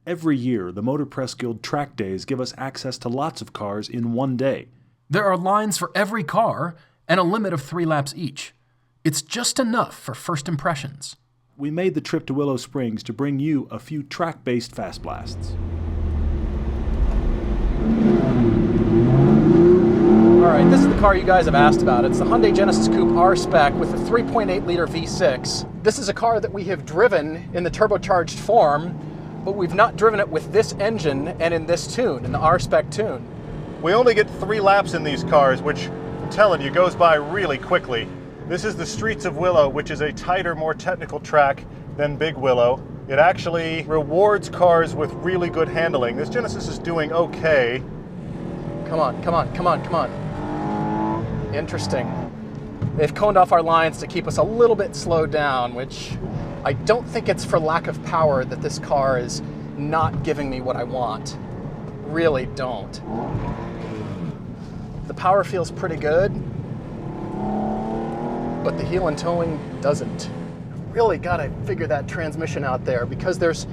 Every year, the Motor Press Guild track days give us access to lots of cars in one day. There are lines for every car and a limit of 3 laps each. It's just enough for first impressions. We made the trip to Willow Springs to bring you a few track-based Fast Blasts. Alright, this is the car you guys have asked about. It's the Hyundai Genesis Coupe R-Spec with a 3.8-liter V6. This is a car that we have driven in the turbocharged form, but we've not driven it with this engine and in this tune, in the R-Spec tune. We only get 3 laps in these cars, which, I'm telling you, goes by really quickly. This is the Streets of Willow, which is a tighter, more technical track than Big Willow. It actually rewards cars with really good handling. This Genesis is doing okay. Come on, come on, come on, come on. Interesting. They've coned off our lines to keep us a little bit slowed down, which I don't think it's for lack of power that this car is not giving me what I want. Really don't. The power feels pretty good, but the heel and towing doesn't. Really gotta figure that transmission out there, because there's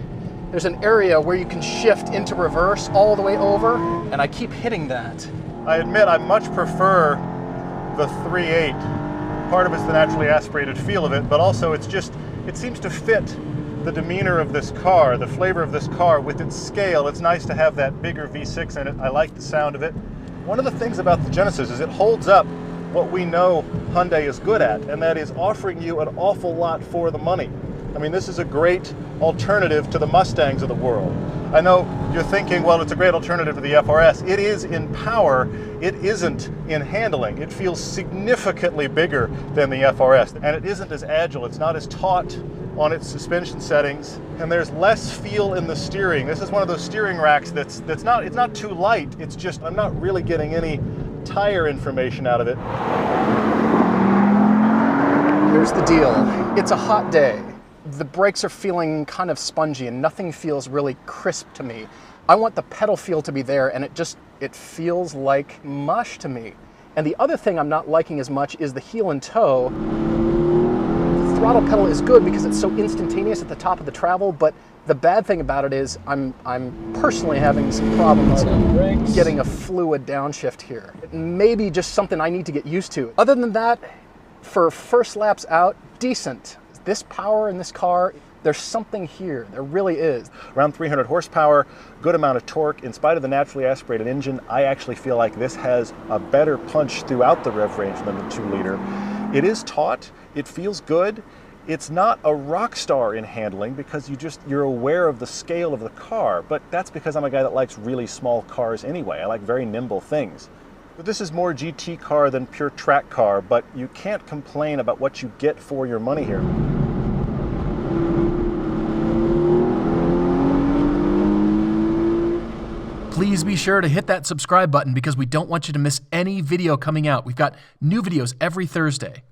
an area where you can shift into reverse all the way over, and I keep hitting that. I admit I much prefer the 3.8. Part of it's the naturally aspirated feel of it, but also it seems to fit the demeanor of this car, the flavor of this car with its scale. It's nice to have that bigger V6 in it. I like the sound of it. One of the things about the Genesis is it holds up what we know Hyundai is good at, and that is offering you an awful lot for the money. I mean, this is a great alternative to the Mustangs of the world. I know you're thinking, well, it's a great alternative to the FRS. It is in power, it isn't in handling. It feels significantly bigger than the FRS, and it isn't as agile. It's not as taut on its suspension settings, and there's less feel in the steering. This is one of those steering racks it's not too light. It's just, I'm not really getting any tire information out of it. Here's the deal. It's a hot day. The brakes are feeling kind of spongy and nothing feels really crisp to me. I want the pedal feel to be there, and it feels like mush to me. And the other thing I'm not liking as much is the heel and toe. The throttle pedal is good because it's so instantaneous at the top of the travel, but the bad thing about it is I'm personally having some problems getting a fluid downshift here. It may be just something I need to get used to. Other than that, for first laps out, decent. This power in this car, there's something here. There really is. Around 300 horsepower, good amount of torque. In spite of the naturally aspirated engine, I actually feel like this has a better punch throughout the rev range than the 2-liter. It is taut. It feels good. It's not a rock star in handling because you're aware of the scale of the car, but that's because I'm a guy that likes really small cars anyway. I like very nimble things. But this is more GT car than pure track car, but you can't complain about what you get for your money here. Please be sure to hit that subscribe button because we don't want you to miss any video coming out. We've got new videos every Thursday.